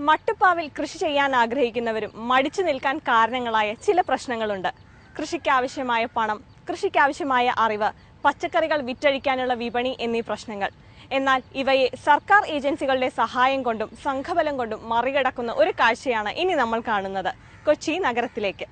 മട്ടുപ്പാവിൽ കൃഷി ചെയ്യാൻ ആഗ്രഹിക്കുന്നവരും മടിച്ചു നിൽക്കാൻ കാരണങ്ങളായ ചില പ്രശ്നങ്ങളുണ്ട്. കൃഷിക്കാവശ്യമായ പണം, കൃഷിക്കാവശ്യമായ അറിവ്, പച്ചക്കറികൾ വിറ്റഴിക്കാനുള്ള വിപണി എന്നീ പ്രശ്നങ്ങൾ. എന്നാൽ ഇവയെ സർക്കാർ ഏജൻസികളുടെ സഹായം കൊണ്ടും സംഘബലം കൊണ്ടും മറികടക്കുന്ന ഒരു കാഴ്ചയാണ് ഇനി നമ്മൾ കാണുന്നത്. കൊച്ചി നഗരത്തിലേക്ക്.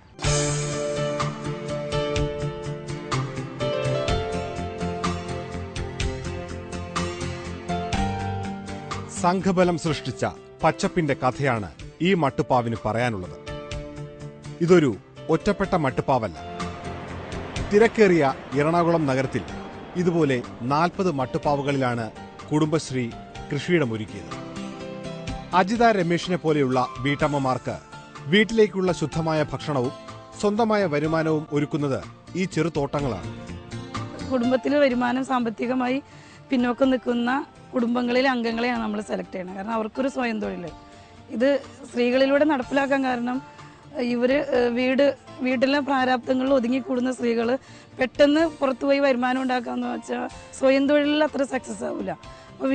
സംഘബലം സൃഷ്ടിച്ച പച്ചപ്പിന്റെ കഥയാണ് ഈ മട്ടുപ്പാവിന് പറയാനുള്ളത്. ഇതൊരു ഒറ്റപ്പെട്ട മട്ടുപ്പാവല്ല. തിരക്കേറിയ എറണാകുളം നഗരത്തിൽ ഇതുപോലെ 40 മട്ടുപ്പാവുകളിലാണ് കുടുംബശ്രീ കൃഷിയിടമൊരുക്കിയത്. അജിത രമേഷിനെ പോലെയുള്ള വീട്ടമ്മമാർക്ക് വീട്ടിലേക്കുള്ള ശുദ്ധമായ ഭക്ഷണവും സ്വന്തമായ വരുമാനവും ഒരുക്കുന്നത് ഈ ചെറുതോട്ടങ്ങളാണ്. കുടുംബത്തിലെ വരുമാനം സാമ്പത്തികമായി പിന്നോക്കം നിൽക്കുന്ന കുടുംബങ്ങളിലെ അംഗങ്ങളെയാണ് നമ്മൾ സെലക്ട് ചെയ്യുന്നത്. കാരണം അവർക്കൊരു സ്വയം തൊഴിൽ ഇത് സ്ത്രീകളിലൂടെ നടപ്പിലാക്കാൻ കാരണം വീട്ടിലെ പ്രാരാബ്ദങ്ങളിൽ ഒതുങ്ങിക്കൂടുന്ന സ്ത്രീകൾ പെട്ടെന്ന് പുറത്തുപോയി വരുമാനം ഉണ്ടാക്കാമെന്ന് വെച്ചാൽ സ്വയം തൊഴിലിൽ അത്ര സക്സസ് ആവില്ല. അപ്പോൾ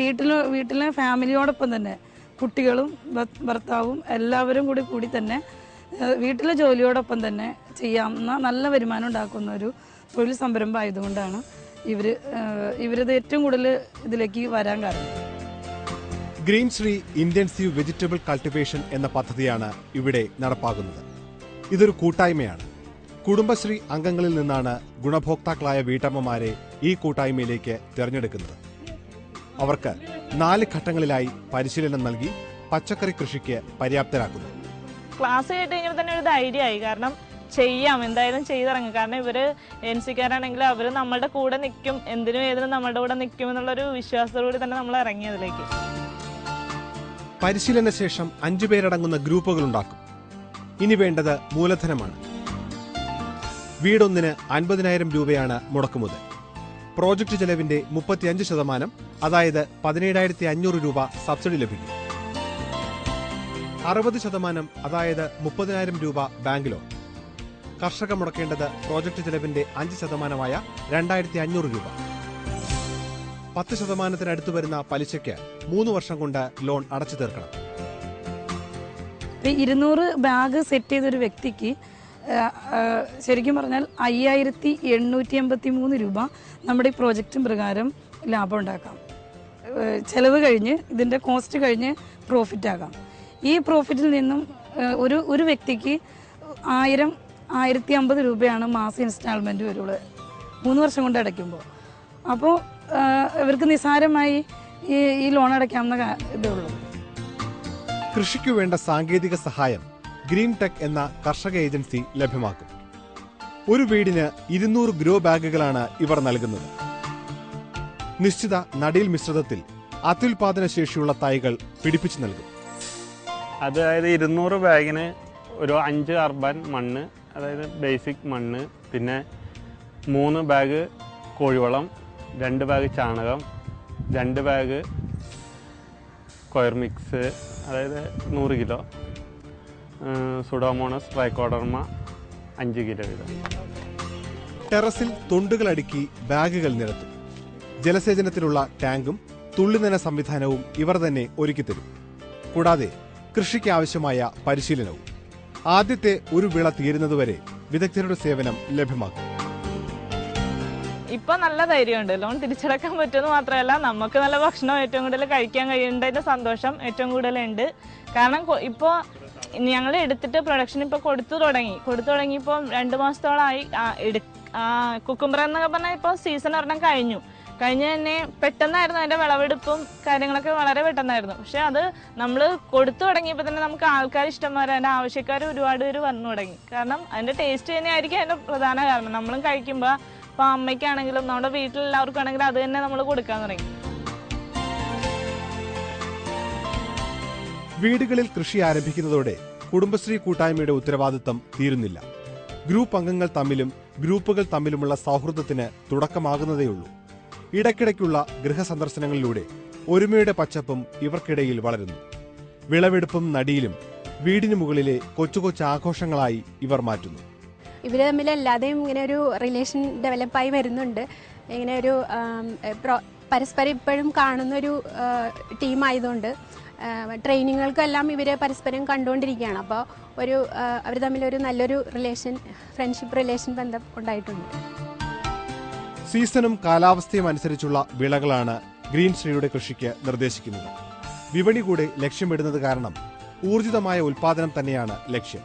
വീട്ടിലെ ഫാമിലിയോടൊപ്പം തന്നെ കുട്ടികളും ഭർത്താവും എല്ലാവരും കൂടി തന്നെ വീട്ടിലെ ജോലിയോടൊപ്പം തന്നെ ചെയ്യാവുന്ന നല്ല വരുമാനം ഉണ്ടാക്കുന്ന ഒരു തൊഴിൽ സംരംഭം ആയതുകൊണ്ടാണ് ഇവരത് ഏറ്റവും കൂടുതൽ ഇതിലേക്ക് വരാൻ കാരണം. Green Shri intensive vegetable cultivation എന്ന പദ്ധതിയാണ് ഇവിടെ നടപ്പാക്കുന്നത്. ഇതൊരു കൂട്ടായ്മയാണ്. കുടുംബശ്രീ അംഗങ്ങളിൽ നിന്നാണ് ഗുണഭോക്താക്കളായ വീട്ടമ്മമാരെ ഈ കൂട്ടായ്മയിലേക്ക് തിരഞ്ഞെടുക്കുന്നത്. അവർക്ക് 4 ഘട്ടങ്ങളിലായി പരിശീലനം നൽകി പച്ചക്കറി കൃഷിക്ക് പര്യാപ്തരാക്കുന്നു. ക്ലാസ് കേട്ട് കഴിഞ്ഞാൽ തന്നെ ഒരു ധൈര്യമായി. കാരണം ചെയ്യാം, എന്തായാലും ചെയ്തിറങ്ങും. കാരണം ഇവര് എൻസിക്കാരാണെങ്കിൽ അവർ നമ്മളുടെ കൂടെ നിൽക്കും, എന്തിനും ഏതിനും നമ്മളുടെ കൂടെ നിൽക്കും എന്നുള്ളൊരു വിശ്വാസത്തോടുകൂടി തന്നെ നമ്മൾ ഇറങ്ങിയതിലേക്ക്. പരിശീലന ശേഷം 5 പേരടങ്ങുന്ന ഗ്രൂപ്പുകൾ ഉണ്ടാക്കും. ഇനി വേണ്ടത് മൂലധനമാണ്. വീടൊന്നിന് 50,000 രൂപയാണ് മുടക്കുമുതൽ. പ്രോജക്ട് ചെലവിന്റെ 35%, അതായത് 17,500 രൂപ സബ്സിഡി ലഭിക്കും. 60%, അതായത് 30,000 രൂപ ബാങ്ക് ലോൺ. കർഷകർ മുടക്കേണ്ടത് പ്രോജക്ട് ചെലവിന്റെ 5%, 2,500 രൂപ. 10% അടുത്ത് വരുന്ന പലിശയ്ക്ക് 3 വർഷം കൊണ്ട് ലോൺ അടച്ചു തീർക്കണം. 200 ബാഗ് സെറ്റ് ചെയ്തൊരു വ്യക്തിക്ക് ശരിക്കും പറഞ്ഞാൽ 5,883 രൂപ നമ്മുടെ ഈ പ്രോജക്റ്റും പ്രകാരം ലാഭം ഉണ്ടാക്കാം. ചെലവ് കഴിഞ്ഞ് ഇതിൻ്റെ കോസ്റ്റ് കഴിഞ്ഞ് പ്രോഫിറ്റ് ആകാം. ഈ പ്രോഫിറ്റിൽ നിന്നും ഒരു വ്യക്തിക്ക് 1,050 രൂപയാണ് മാസം ഇൻസ്റ്റാൾമെൻറ്റ് വരുള്ളൂ 3 വർഷം കൊണ്ട് അടയ്ക്കുമ്പോൾ. അപ്പോൾ ഇവർക്ക് നിസ്സാരമായി ഈ ലോൺ അടയ്ക്കാവുന്ന ഇതേ ഉള്ളൂ. കൃഷിക്കു വേണ്ട സാങ്കേതിക സഹായം ഗ്രീൻ ടെക് എന്ന കർഷക ഏജൻസി ലഭ്യമാക്കും. ഒരു വീടിന് 200 ഗ്രോ ബാഗുകളാണ് ഇവർ നൽകുന്നത്. നിശ്ചിത നടീൽ മിശ്രിതത്തിൽ അത്യുൽപാദന ശേഷിയുള്ള തൈകൾ പിടിപ്പിച്ചു നൽകും. അതായത് 200 ബാഗിന് ഒരു 5 അർബൻ മണ്ണ്, അതായത് ബേസിക് മണ്ണ്, പിന്നെ 3 ബാഗ് കോഴിവളം, 2 ബാഗ് ചാണകം, 2 ബാഗ് സ്ക്വയർ മിക്സ്, അതായത് 100 കിലോ, സുഡോമോണസ് ട്രൈക്കോഡർമ 5 കിലോ വീതം. ടെറസിൽ തൊണ്ടുകൾ അടുക്കി ബാഗുകൾ നിരത്തും. ജലസേചനത്തിനുള്ള ടാങ്കും തുള്ളിനന സംവിധാനവും ഇവർ തന്നെ ഒരുക്കിത്തരും. കൂടാതെ കൃഷിക്ക് ആവശ്യമായ പരിശീലനവും. ആദ്യത്തെ ഒരു വിള തീരുന്നതുവരെ വിദഗ്ധരുടെ സേവനം ലഭ്യമാക്കും. ഇപ്പൊ നല്ല ധൈര്യമുണ്ട്. ലോൺ തിരിച്ചടക്കാൻ പറ്റുമെന്ന് മാത്രമല്ല, നമുക്ക് നല്ല ഭക്ഷണം ഏറ്റവും കൂടുതൽ കഴിക്കാൻ കഴിയേണ്ടതിന്റെ സന്തോഷം ഏറ്റവും കൂടുതലുണ്ട്. കാരണം ഇപ്പോൾ ഞങ്ങൾ എടുത്തിട്ട് പ്രൊഡക്ഷൻ ഇപ്പോൾ കൊടുത്തു തുടങ്ങിയപ്പോൾ 2 മാസത്തോളമായി. കുക്കുംബർ എന്നൊക്കെ പറഞ്ഞാൽ ഇപ്പോൾ സീസൺ ഒരെണ്ണം കഴിഞ്ഞു തന്നെ പെട്ടെന്നായിരുന്നു അതിൻ്റെ വിളവെടുപ്പും കാര്യങ്ങളൊക്കെ വളരെ പെട്ടെന്നായിരുന്നു. പക്ഷെ അത് നമ്മൾ കൊടുത്തു തുടങ്ങിയപ്പോൾ തന്നെ നമുക്ക് ആൾക്കാർ ഇഷ്ടംമാരെ, അതിൻ്റെ ആവശ്യക്കാർ ഒരുപാട് പേര് വന്നു തുടങ്ങി. കാരണം അതിൻ്റെ ടേസ്റ്റ് തന്നെയായിരിക്കും അതിൻ്റെ പ്രധാന കാരണം. നമ്മളും കഴിക്കുമ്പോൾ ഇപ്പോൾ അമ്മയ്ക്കാണെങ്കിലും നമ്മുടെ വീട്ടിലെല്ലാവർക്കും ആണെങ്കിലും അത് തന്നെ നമ്മൾ കൊടുക്കാൻ തുടങ്ങി. വീടുകളിൽ കൃഷി ആരംഭിക്കുന്നതോടെ കുടുംബശ്രീ കൂട്ടായ്മയുടെ ഉത്തരവാദിത്തം തീരുന്നില്ല. ഗ്രൂപ്പ് അംഗങ്ങൾ തമ്മിലും ഗ്രൂപ്പുകൾ തമ്മിലുമുള്ള സൗഹൃദത്തിന് തുടക്കമാകുന്നതേയുള്ളൂ. ഇടയ്ക്കിടയ്ക്കുള്ള ഗൃഹസന്ദർശനങ്ങളിലൂടെ ഒരുമയുടെ പച്ചപ്പും ഇവർക്കിടയിൽ വളരുന്നു. വിളവെടുപ്പും നടിയിലും വീടിനു മുകളിലെ കൊച്ചു കൊച്ചു ആഘോഷങ്ങളായി ഇവർ മാറ്റുന്നു. ഇവർ തമ്മിൽ അല്ലാതെയും ഇങ്ങനെ ഒരു റിലേഷൻ ഡെവലപ്പായി വരുന്നുണ്ട്. ഇങ്ങനെ ഒരു പരസ്പരം ഇപ്പോഴും കാണുന്നൊരു ടീമായതുകൊണ്ട് ട്രെയിനിങ്ങുകൾക്കെല്ലാം ഇവർ പരസ്പരം കണ്ടുകൊണ്ടിരിക്കുകയാണ്. അപ്പോൾ അവർ തമ്മിലൊരു നല്ലൊരു ഫ്രണ്ട്ഷിപ്പ് റിലേഷൻ ബന്ധം ഉണ്ടായിട്ടുണ്ട്. സീസണും കാലാവസ്ഥയും അനുസരിച്ചുള്ള വിളകളാണ് ഗ്രീൻ ശ്രീയുടെ കൃഷിക്ക് നിർദ്ദേശിക്കുന്നത്. വിപണി കൂടെ ലക്ഷ്യമിടുന്നത് കാരണം ഊർജിതമായ ഉൽപാദനം തന്നെയാണ് ലക്ഷ്യം.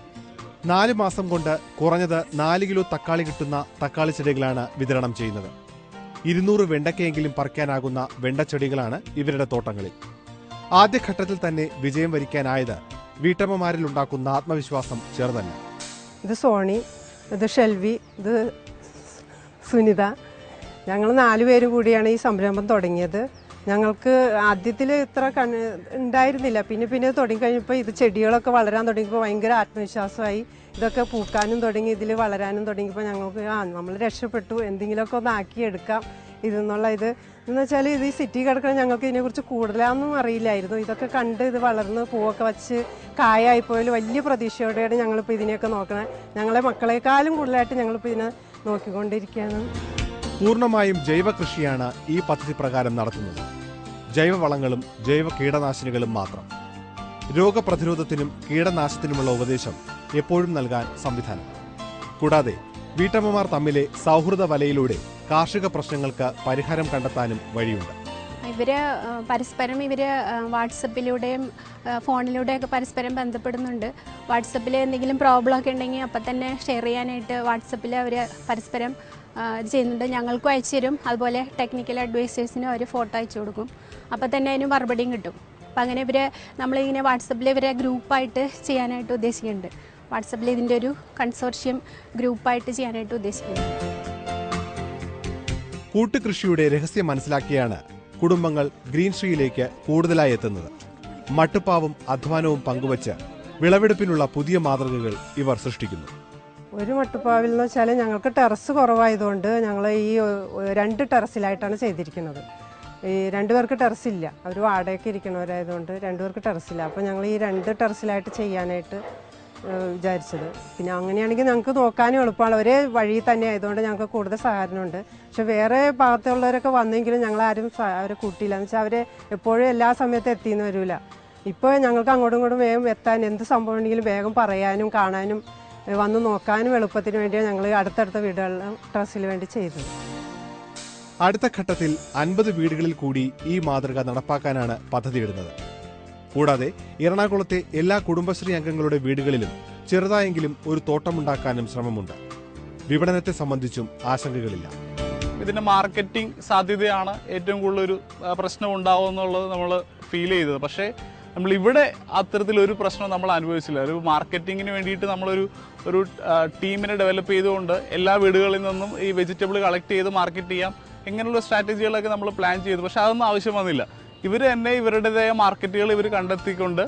4 മാസം കൊണ്ട് കുറഞ്ഞത് 4 കിലോ തക്കാളി കിട്ടുന്ന തക്കാളി ചെടികളാണ് വിതരണം ചെയ്യുന്നത്. 200 വെണ്ടയ്ക്കയെങ്കിലും പറിക്കാനാകുന്ന വെണ്ടച്ചെടികളാണ് ഇവരുടെ തോട്ടങ്ങളിൽ. ആദ്യഘട്ടത്തിൽ തന്നെ വിജയം വരിക്കാനായത് വീട്ടമ്മമാരിൽ ഉണ്ടാക്കുന്ന ആത്മവിശ്വാസം ചെറുതല്ല. ഇത് സോണി, ഇത് ഷെൽവി, ഇത് സുനിത. ഞങ്ങൾ 4 പേര് കൂടിയാണ് ഈ സംരംഭം തുടങ്ങിയത്. ഞങ്ങൾക്ക് ആദ്യത്തിൽ ഇത്ര ഉണ്ടായിരുന്നില്ല. പിന്നെ തുടങ്ങിക്കഴിഞ്ഞപ്പോൾ ഇത് ചെടികളൊക്കെ വളരാൻ തുടങ്ങിയപ്പോൾ ഭയങ്കര ആത്മവിശ്വാസമായി. ഇതൊക്കെ പൂക്കാനും തുടങ്ങി, ഇതിൽ വളരാനും തുടങ്ങിയപ്പോൾ ഞങ്ങൾക്ക് നമ്മൾ രക്ഷപ്പെട്ടു, എന്തെങ്കിലുമൊക്കെ ഒന്ന് ആക്കിയെടുക്കാം ഇതെന്നുള്ള എന്ന് വെച്ചാൽ ഇത് ഈ സിറ്റി കിടക്കണം. ഞങ്ങൾക്ക് ഇതിനെക്കുറിച്ച് കൂടുതലൊന്നും അറിയില്ലായിരുന്നു. ഇതൊക്കെ കണ്ട് ഇത് വളർന്ന് പൂവൊക്കെ വച്ച് കായായിപ്പോയാൽ വലിയ പ്രതീക്ഷയോടെയാണ് ഞങ്ങളിപ്പോൾ ഇതിനെയൊക്കെ നോക്കണേ. ഞങ്ങളെ മക്കളെക്കാളും കൂടുതലായിട്ട് ഞങ്ങളിപ്പോൾ ഇതിനെ നോക്കിക്കൊണ്ടിരിക്കുകയാണ്. പൂർണ്ണമായും ജൈവ കൃഷിയാണ് ഈ പദ്ധതി പ്രകാരം നടത്തുന്നത്. ജൈവവളങ്ങളും ജൈവ കീടനാശിനികളും മാത്രം. രോഗപ്രതിരോധത്തിനും കീടനാശത്തിനുമുള്ള ഉപദേശം എപ്പോഴും നൽകാൻ സംവിധാനം. കൂടാതെ വീട്ടമ്മമാർ തമ്മിലെ സൗഹൃദ വലയിലൂടെ കാർഷിക പ്രശ്നങ്ങൾക്ക് പരിഹാരം കണ്ടെത്താനും വഴിയുണ്ട്. പരസ്പരം വാട്സപ്പിലൂടെയും ഫോണിലൂടെയൊക്കെ പരസ്പരം ബന്ധപ്പെടുന്നുണ്ട്. വാട്സപ്പിൽ എന്തെങ്കിലും പ്രോബ്ലം ഒക്കെ ഉണ്ടെങ്കിൽ അപ്പം തന്നെ ഷെയർ ചെയ്യാനായിട്ട് വാട്സപ്പിൽ അവർ പരസ്പരം ചെയ്യുന്നുണ്ട്. ഞങ്ങൾക്കും അയച്ചു തരും. അതുപോലെ ടെക്നിക്കൽ അഡ്വൈസേഴ്സിനും അവർ ഫോട്ടോ അയച്ചു കൊടുക്കും. അപ്പോൾ തന്നെ അതിന് മറുപടിയും കിട്ടും. അപ്പം അങ്ങനെ നമ്മളിങ്ങനെ വാട്സപ്പിൽ ഗ്രൂപ്പായിട്ട് ചെയ്യാനായിട്ട് ഉദ്ദേശിക്കുന്നുണ്ട്. വാട്സപ്പിൽ ഇതിൻ്റെ ഒരു കൺസോർഷ്യം ഗ്രൂപ്പായിട്ട് ചെയ്യാനായിട്ട് ഉദ്ദേശിക്കുന്നുണ്ട്. കൂട്ടുകൃഷിയുടെ രഹസ്യം മനസ്സിലാക്കിയാണ് കുടുംബങ്ങൾ ഗ്രീൻ ശ്രീയിലേക്ക് കൂടുതലായി എത്തുന്നത്. മട്ടുപ്പാവും അധ്വാനവും പങ്കുവച്ച് വിളവെടുപ്പിനുള്ള പുതിയ മാതൃകകൾ ഇവർ സൃഷ്ടിക്കുന്നു. ഒരു മട്ടുപ്പാവിൽ എന്ന് വെച്ചാൽ ഞങ്ങൾക്ക് ടെറസ് കുറവായതുകൊണ്ട് ഞങ്ങൾ ഈ 2 ടെറസിലായിട്ടാണ് ചെയ്തിരിക്കുന്നത്. ഈ 2 പേർക്ക് ടെറസില്ല, അവർ വാടകയ്ക്ക് ഇരിക്കണവരായതുകൊണ്ട് 2 പേർക്ക് ടെറസില്ല. അപ്പോൾ ഞങ്ങൾ ഈ 2 ടെറസിലായിട്ട് ചെയ്യാനായിട്ട് വിചാരിച്ചത്. പിന്നെ അങ്ങനെയാണെങ്കിൽ ഞങ്ങൾക്ക് നോക്കാനും എളുപ്പമാണ്. ഒരേ വഴി തന്നെ ആയതുകൊണ്ട് ഞങ്ങൾക്ക് കൂടുതൽ സഹകരണമുണ്ട്. പക്ഷെ വേറെ ഭാഗത്തുള്ളവരൊക്കെ വന്നെങ്കിലും ഞങ്ങളാരും അവരെ കൂട്ടിയില്ല. എന്ന് വെച്ചാൽ അവർ എപ്പോഴും എല്ലാ സമയത്തും എത്തിയെന്ന് വരില്ല. ഇപ്പോൾ ഞങ്ങൾക്ക് അങ്ങോട്ടും ഇങ്ങോട്ടും വേഗം എത്താൻ, എന്ത് സംഭവം ഉണ്ടെങ്കിലും വേഗം പറയാനും കാണാനും വന്ന് നോക്കാനും എളുപ്പത്തിന് വേണ്ടിയാണ് ഞങ്ങൾ അടുത്തടുത്ത വീടുകളിലും ടെറസിന് വേണ്ടി ചെയ്തത്. അടുത്ത ഘട്ടത്തിൽ 50 വീടുകളിൽ കൂടി ഈ മാതൃക നടപ്പാക്കാനാണ് പദ്ധതിയിടുന്നത്. കൂടാതെ എറണാകുളത്തെ എല്ലാ കുടുംബശ്രീ അംഗങ്ങളുടെ വീടുകളിലും ചെറുതായെങ്കിലും ഒരു തോട്ടമുണ്ടാക്കാനും ശ്രമമുണ്ട്. വിപണനത്തെ സംബന്ധിച്ചും ആശങ്കകളില്ല. ഇതിന്റെ മാർക്കറ്റിംഗ് സാധ്യതയാണ് ഏറ്റവും കൂടുതലൊരു പ്രശ്നം ഉണ്ടാവുമെന്നുള്ളത് നമ്മൾ ഫീൽ ചെയ്തത്. പക്ഷേ നമ്മളിവിടെ അത്തരത്തിലൊരു പ്രശ്നം നമ്മൾ അനുഭവിച്ചില്ല. ഒരു മാർക്കറ്റിങ്ങിന് വേണ്ടിയിട്ട് നമ്മളൊരു ടീമിനെ ഡെവലപ്പ് ചെയ്തുകൊണ്ട് എല്ലാ വീടുകളിൽ നിന്നും ഈ വെജിറ്റബിൾ കളക്ട് ചെയ്ത് മാർക്കറ്റ് ചെയ്യാം, ഇങ്ങനെയുള്ള സ്ട്രാറ്റജികളൊക്കെ നമ്മൾ പ്ലാൻ ചെയ്തു. പക്ഷെ അതൊന്നും ആവശ്യം വന്നില്ല. ഇവർ തന്നെ ഇവരുടേതായ മാർക്കറ്റുകൾ ഇവർ കണ്ടെത്തിക്കൊണ്ട്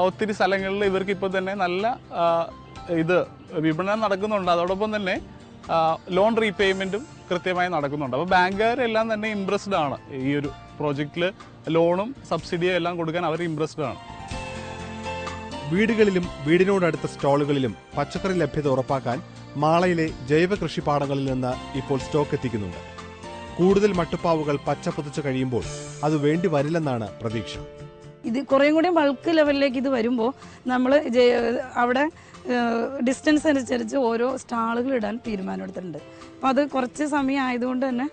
ഒത്തിരി സ്ഥലങ്ങളിൽ ഇവർക്ക് ഇപ്പോൾ തന്നെ നല്ല വിപണനം നടക്കുന്നുണ്ട്. അതോടൊപ്പം തന്നെ ലോൺ റീപേയ്മെൻറ്റും കൃത്യമായി നടക്കുന്നുണ്ട്. അപ്പോൾ ബാങ്കുകാരെല്ലാം തന്നെ ഇംപ്രസ്ഡ് ആണ്. ഈ ഒരു പ്രോജക്റ്റിൽ ലോണും സബ്സിഡിയും എല്ലാം കൊടുക്കാൻ അവർ ഇംപ്രസ്ഡ് ആണ്. വീടുകളിലും വീടിനോടടുത്ത സ്റ്റോളുകളിലും പച്ചക്കറി ലഭ്യത ഉറപ്പാക്കാൻ മാളയിലെ ജൈവ കൃഷിപ്പാടങ്ങളിൽ നിന്ന് ഇപ്പോൾ സ്റ്റോക്ക് എത്തിക്കുന്നുണ്ട്. കൂടുതൽ മട്ടുപ്പാവുകൾ പച്ച പുതച്ച് കഴിയുമ്പോൾ അത് വേണ്ടി വരില്ലെന്നാണ് പ്രതീക്ഷ. ഇത് കുറേയും കൂടി ബൾക്ക് ലെവലിലേക്ക് ഇത് വരുമ്പോൾ നമ്മൾ അവിടെ ഡിസ്റ്റൻസ് അനുസരിച്ച് ഓരോ സ്റ്റാളുകൾ ഇടാൻ തീരുമാനമെടുത്തിട്ടുണ്ട്. അപ്പോൾ അത് കുറച്ച് സമയം ആയതുകൊണ്ട് തന്നെ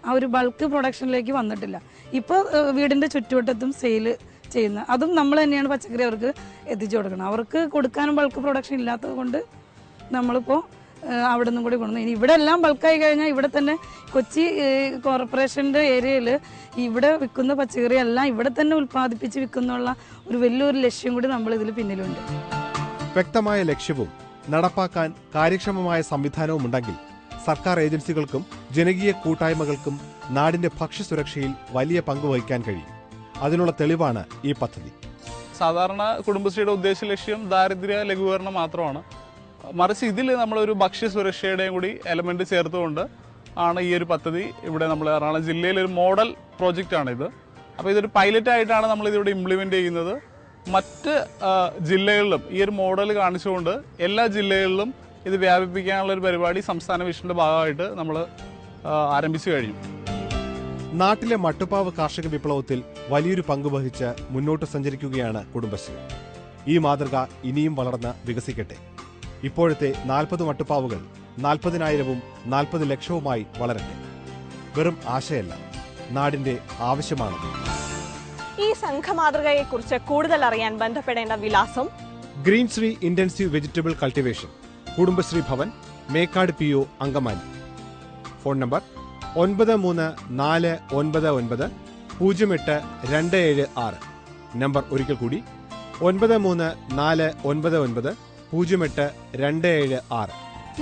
ആ ഒരു ബൾക്ക് പ്രൊഡക്ഷനിലേക്ക് വന്നിട്ടില്ല. ഇപ്പോൾ വീടിൻ്റെ ചുറ്റുവട്ടത്തും സെയിൽ ചെയ്യുന്ന അതും നമ്മൾ തന്നെയാണ് പച്ചക്കറി അവർക്ക് എത്തിച്ചു കൊടുക്കണം. അവർക്ക് കൊടുക്കാനും ബൾക്ക് പ്രൊഡക്ഷൻ ഇല്ലാത്തത് കൊണ്ട് നമ്മളിപ്പോൾ അവിടെ നിന്നും കൂടി കൊണ്ടുവന്നു. ഇനി ഇവിടെ എല്ലാം ബൾക്കായി കഴിഞ്ഞാൽ ഇവിടെ തന്നെ കൊച്ചി കോർപ്പറേഷൻ്റെ ഏരിയയിൽ ഇവിടെ വിൽക്കുന്ന പച്ചക്കറി എല്ലാം ഇവിടെ തന്നെ ഉൽപ്പാദിപ്പിച്ച് വിൽക്കുന്നുള്ള ഒരു വലിയൊരു ലക്ഷ്യം കൂടി നമ്മൾ ഇതിൽ പിന്നിലുണ്ട്. വ്യക്തമായ ലക്ഷ്യവും നടപ്പാക്കാൻ കാര്യക്ഷമമായ സംവിധാനവും ഉണ്ടെങ്കിൽ സർക്കാർ ഏജൻസികൾക്കും ജനകീയ കൂട്ടായ്മകൾക്കും നാടിന്റെ ഭക്ഷ്യസുരക്ഷയിൽ വലിയ പങ്ക് വഹിക്കാൻ കഴിയും. അതിനുള്ള തെളിവാണ് ഈ പദ്ധതി. സാധാരണ കുടുംബശ്രീയുടെ ഉദ്ദേശ ലക്ഷ്യം ദാരിദ്ര്യ ലഘൂകരണം മാത്രമാണ്. മറിച്ച് ഇതിൽ നമ്മളൊരു ഭക്ഷ്യസുരക്ഷയുടെയും കൂടി എലമെന്റ് ചേർത്തുകൊണ്ട് ആണ് ഈ ഒരു പദ്ധതി ഇവിടെ നമ്മൾ എറണാകുളം ജില്ലയിലൊരു മോഡൽ പ്രോജക്റ്റാണിത്. അപ്പോൾ ഇതൊരു പൈലറ്റായിട്ടാണ് നമ്മളിതിവിടെ ഇംപ്ലിമെൻ്റ് ചെയ്യുന്നത്. മറ്റ് ജില്ലകളിലും ഈ ഒരു മോഡൽ കാണിച്ചുകൊണ്ട് എല്ലാ ജില്ലകളിലും ഇത് വ്യാപിപ്പിക്കാനുള്ള ഒരു പരിപാടി സംസ്ഥാന മിഷന്റെ ഭാഗമായിട്ട് നമ്മൾ ആരംഭിച്ചു കഴിഞ്ഞു. നാട്ടിലെ മട്ടുപ്പാവ് കാർഷിക വിപ്ലവത്തിൽ വലിയൊരു പങ്ക് വഹിച്ച് മുന്നോട്ട് സഞ്ചരിക്കുകയാണ് കുടുംബശ്രീ. ഈ മാതൃക ഇനിയും വളർന്ന് വികസിക്കട്ടെ. ഇപ്പോഴത്തെ 40 മട്ടുപ്പാവുകൾ 40,000-ഉം 40 ലക്ഷവുമായി വളരട്ടെ. വെറും ആശയല്ല, നാടിന്റെ ആവശ്യമാണ്. ഈ സംഘമാതൃകയെക്കുറിച്ച് കൂടുതൽ അറിയാൻ ബന്ധപ്പെടേണ്ട വിലാസം: Greenshree intensive vegetable cultivation, Kudumbashree Bhavan, Mekkad PO, Angamaly. Phone number 9349908276. Number ഒരിക്കൽ കൂടി 9349908276.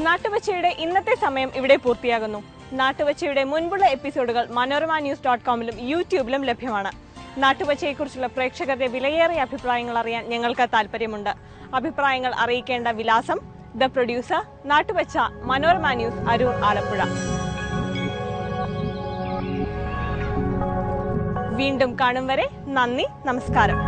നാട്ടുവച്ചയുടെ ഇന്നത്തെ സമയം ഇവിടെ പൂർത്തിയാകുന്നു. നാട്ടുവച്ചയുടെ മുൻപുള്ള എപ്പിസോഡുകൾ manorama.com-ലും യൂട്യൂബിലും ലഭ്യമാണ്. നാട്ടുവച്ചയെക്കുറിച്ചുള്ള പ്രേക്ഷകരുടെ വിലയേറിയ അഭിപ്രായങ്ങൾ അറിയാൻ ഞങ്ങൾക്ക് താല്പര്യമുണ്ട്. അഭിപ്രായങ്ങൾ അറിയിക്കേണ്ട വിലാസം: ദ പ്രൊഡ്യൂസർ, നാട്ടുവച്ച, മനോരമ ന്യൂസ്, അരൂർ, ആലപ്പുഴ. വീണ്ടും കാണും വരെ നന്ദി, നമസ്കാരം.